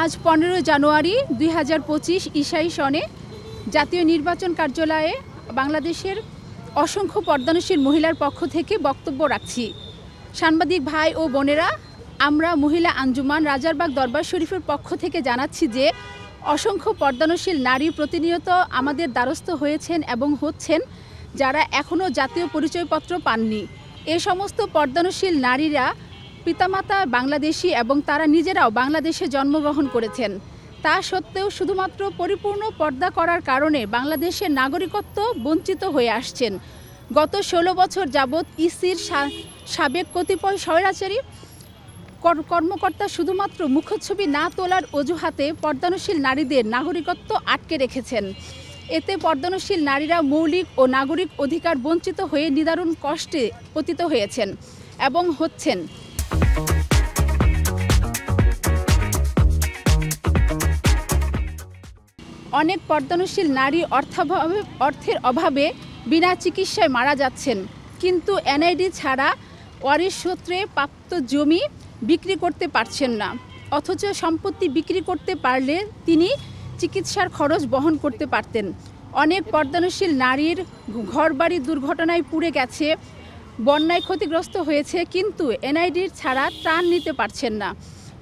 আজ 15 জানুয়ারি 2025 ঈসাই সনে জাতীয় নির্বাচন কার্যালয়ে বাংলাদেশের অসংখ্য পর্দানশীল মহিলার পক্ষ থেকে বক্তব্য রাখছি। সাংবাদিক ভাই ও বোনেরা, আমরা মহিলা আঞ্জুমান রাজারবাগ দরবার শরীফের পক্ষ থেকে জানাচ্ছি যে অসংখ্য পর্দানশীল নারী প্রতিনিয়ত আমাদের দ্বারস্থ হয়েছেন এবং হচ্ছেন, যারা এখনও জাতীয় পরিচয়পত্র পাননি। এ সমস্ত পর্দানশীল নারীরা পিতামাতা বাংলাদেশি এবং তারা নিজেরাও বাংলাদেশে জন্মগ্রহণ করেছেন। তা সত্ত্বেও শুধুমাত্র পরিপূর্ণ পর্দা করার কারণে বাংলাদেশের নাগরিকত্ব বঞ্চিত হয়ে আসছেন। গত 16 বছর যাবৎ ইসির সাবেক কতিপয় স্বৈরাচারী কর্মকর্তা শুধুমাত্র মুখচ্ছবি না তোলার অজুহাতে পর্দানশীল নারীদের নাগরিকত্ব আটকে রেখেছেন। এতে পর্দানশীল নারীরা মৌলিক ও নাগরিক অধিকার বঞ্চিত হয়ে নিদারুণ কষ্টে পতিত হয়েছেন এবং হচ্ছেন। অনেক পর্দানশীল নারী অর্থের অভাবে বিনা চিকিৎসায় মারা যাচ্ছেন, কিন্তু এনআইডি ছাড়া ওয়ারিশ সূত্রে প্রাপ্ত জমি বিক্রি করতে পারছেন না। অথচ সম্পত্তি বিক্রি করতে পারলে তিনি চিকিৎসার খরচ বহন করতে পারতেন। অনেক পর্দানশীল নারীর ঘরবাড়ি দুর্ঘটনায় পুড়ে গেছে, বন্যায় ক্ষতিগ্রস্ত হয়েছে, কিন্তু এনআইডি ছাড়া ত্রাণ নিতে পারছেন না।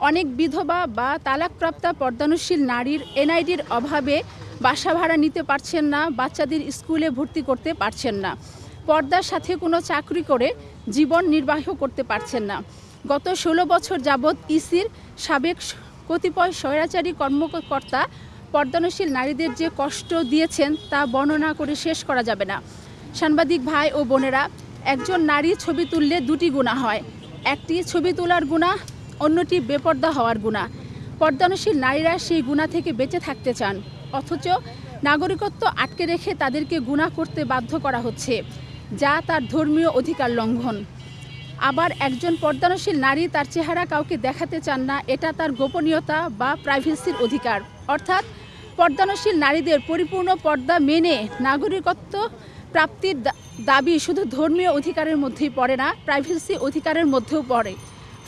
অনেক বিধবা বা তালাকপ্রাপ্তা পর্দানশীল নারীর এনআইডির অভাবে বাসা ভাড়া নিতে পারছেন না, বাচ্চাদের স্কুলে ভর্তি করতে পারছেন না, পর্দার সাথে কোনো চাকরি করে জীবন নির্বাহ করতে পারছেন না। গত 16 বছর যাবৎ ইসির সাবেক কতিপয় স্বৈরাচারী কর্মকর্তা পর্দানশীল নারীদের যে কষ্ট দিয়েছেন তা বর্ণনা করে শেষ করা যাবে না। সাংবাদিক ভাই ও বোনেরা, একজন নারী ছবি তুললে দুটি গুনাহ হয়। একটি ছবি তোলার গুনাহ, অন্যটি বেপর্দা হওয়ার গুনাহ। পর্দানশীল নারীরা সেই গুনাহ থেকে বেঁচে থাকতে চান, অথচ নাগরিকত্ব আটকে রেখে তাদেরকে গুনাহ করতে বাধ্য করা হচ্ছে, যা তার ধর্মীয় অধিকার লঙ্ঘন। আবার একজন পর্দানশীল নারী তার চেহারা কাউকে দেখাতে চান না, এটা তার গোপনীয়তা বা প্রাইভেসির অধিকার। অর্থাৎ পর্দানশীল নারীদের পরিপূর্ণ পর্দা মেনে নাগরিকত্ব প্রাপ্তির দাবি শুধু ধর্মীয় অধিকারের মধ্যেই পড়ে না, প্রাইভেসি অধিকারের মধ্যেও পড়ে।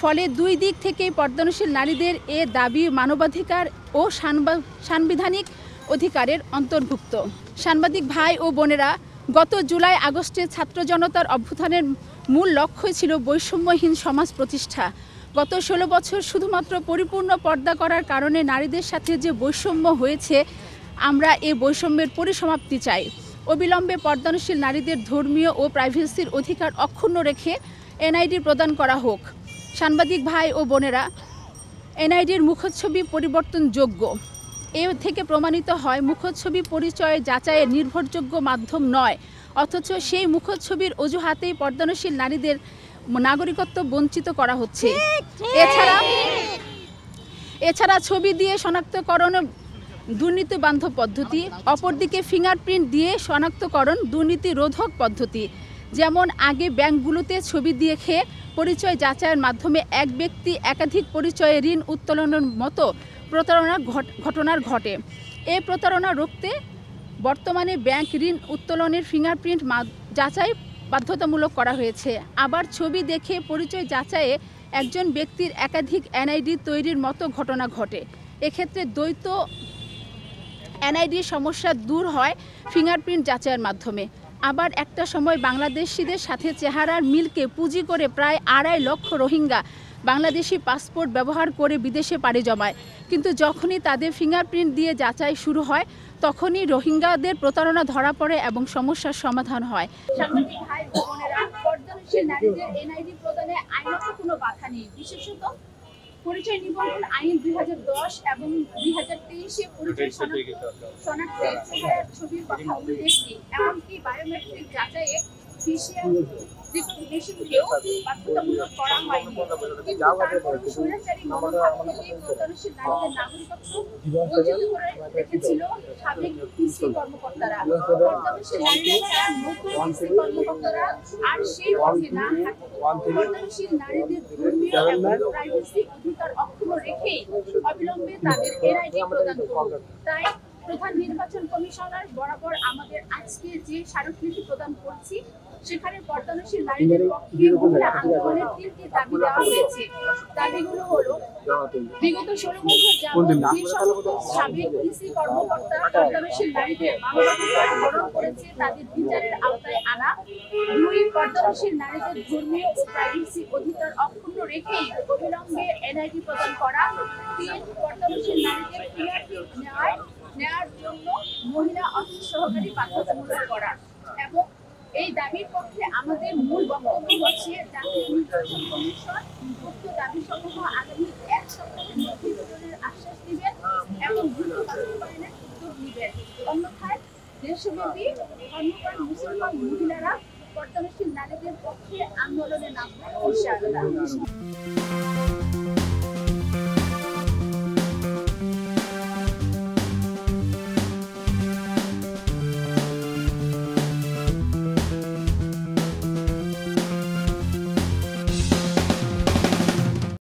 ফলে দুই দিক থেকেই পর্দানশীল নারীদের এ দাবি মানবাধিকার ও সাংবিধানিক অধিকারের অন্তর্ভুক্ত। সাংবাদিক ভাই ও বোনেরা, গত জুলাই আগস্টে ছাত্র জনতার অভ্যুত্থানের মূল লক্ষ্যই ছিল বৈষম্যহীন সমাজ প্রতিষ্ঠা। গত 16 বছর শুধুমাত্র পরিপূর্ণ পর্দা করার কারণে নারীদের সাথে যে বৈষম্য হয়েছে, আমরা এই বৈষম্যের পরিসমাপ্তি চাই। অবিলম্বে পর্দানশীল নারীদের ধর্মীয় ও প্রাইভেসির অধিকার অক্ষুণ্ণ রেখে এনআইডি প্রদান করা হোক। সাংবাদিক ভাই ও বোনেরা, এনআইডির মুখচ্ছবি পরিবর্তনযোগ্য। এ থেকে প্রমাণিত হয় মুখচ্ছবি পরিচয় যাচাইয়ের নির্ভরযোগ্য মাধ্যম নয়, অথচ সেই মুখচ্ছবির অজুহাতেই পর্দানশীল নারীদের নাগরিকত্ব বঞ্চিত করা হচ্ছে। এছাড়া ছবি দিয়ে শনাক্তকরণ দুর্নীতি বান্ধব পদ্ধতি, অপরদিকে ফিঙ্গারপ্রিন্ট দিয়ে শনাক্তকরণ দুর্নীতি রোধক পদ্ধতি। যেমন আগে ব্যাংকগুলোতে ছবি দিয়ে খেয়ে পরিচয় যাচাইয়ের মাধ্যমে এক ব্যক্তি একাধিক পরিচয়ে ঋণ উত্তোলনের মতো ঘটনার ঘটে। এই প্রতারণা রুখতে বর্তমানে ব্যাংক ঋণ উত্তোলনের ফিঙ্গারপ্রিন্ট যাচাই বাধ্যতামূলক করা হয়েছে। আবার ছবি দেখে পরিচয় যাচাইয়ে একজন ব্যক্তির একাধিক এনআইডি তৈরির মতো ঘটনা ঘটে। এক্ষেত্রে দ্বৈত এনআইডির সমস্যা দূর হয় ফিঙ্গারপ্রিন্ট যাচাইয়ের মাধ্যমে। আবার একটা সময় বাংলাদেশিদের সাথে চেহারার মিলকে পুঁজি করে প্রায় 2.5 লক্ষ রোহিঙ্গা বাংলাদেশি পাসপোর্ট ব্যবহার করে বিদেশে পাড়ি জমায়, কিন্তু যখনই তাদের ফিঙ্গারপ্রিন্ট দিয়ে যাচাই শুরু হয়, তখনই রোহিঙ্গাদের প্রতারণা ধরা পড়ে এবং সমস্যার সমাধান হয়। সাংবাদিক ভাই ও বোনেরা, পর্দানশীল নারীদের এনআইডি প্রদানে আইনত কোনো বাধা নেই। বিশেষত পরিচয় নিবন্ধন আইন 2010 এবং 2023-এ পরিচয় শনাক্তে ছবির কথা উল্লেখ নেই। এমনকি বায়োমেট্রিক যাচাইয়ে ফেসিয়াল রিকগনিশনকেও বাধ্যতামূলক করা হয়নি। কিন্তু তারপর স্বৈরাচারী মনোভাব থেকে পর্দানশীল নারীদের নাগরিকত্ব বঞ্চিত করে রেখেছিল সাবেক ইসি কর্মকর্তারা। পর্দানশীল নারীরা নতুন ইসি কর্মকর্তারা আর সেই পথে না হাঁটে পর্দানশীল নারীদের ধর্মীয় এবং প্রাইভেসি অধিকার অক্ষুণ্ণ রেখেই অবিলম্বে তাদের এনআইডি প্রদান করুন। তাই প্রধান নির্বাচন কমিশনার বরাবর আমাদের আজকে যে স্মারকলিপি প্রদান করছি, সেখানে পর্দানশীল নারীদের পক্ষে মহিলা আন্দোলনের 3টি দাবি দেওয়া হয়েছে। দাবিগুলো হলো, বিগত 16 বছর যাবত যে সমস্ত সাবেক ইসি কর্মকর্তা পর্দানশীল নারীদের মানবাধিকার হরণ করেছে তাদের বিচারের আওতায় আনা। 2, পর্দানশীল নারীদের ধর্মীয় ও প্রাইভেসি অধিকার অক্ষুণ্ণ রেখেই অবিলম্বে এনআইডি প্রদান করা। 3, পর্দানশীল নারীদের পিআরটি নেওয়ার জন্য মহিলা অফিস সহকারী বাধ্যতামূলক করা। এবং এই দাবির পক্ষে আমাদের মূল বক্তব্য হচ্ছে জাতীয় নির্বাচন কমিশন উক্ত দাবিসমূহ আগামী 1 সপ্তাহের মধ্যে পূরণের আশ্বাস দিবেন এবং দ্রুত বাস্তবায়নের উদ্যোগ নেবেন। অন্যথায় দেশব্যাপী ধর্মপ্রাণ মুসলমান মহিলারা পর্দানশীল নারীদের পক্ষে আন্দোলনে নামবেন ইনশাআল্লাহ।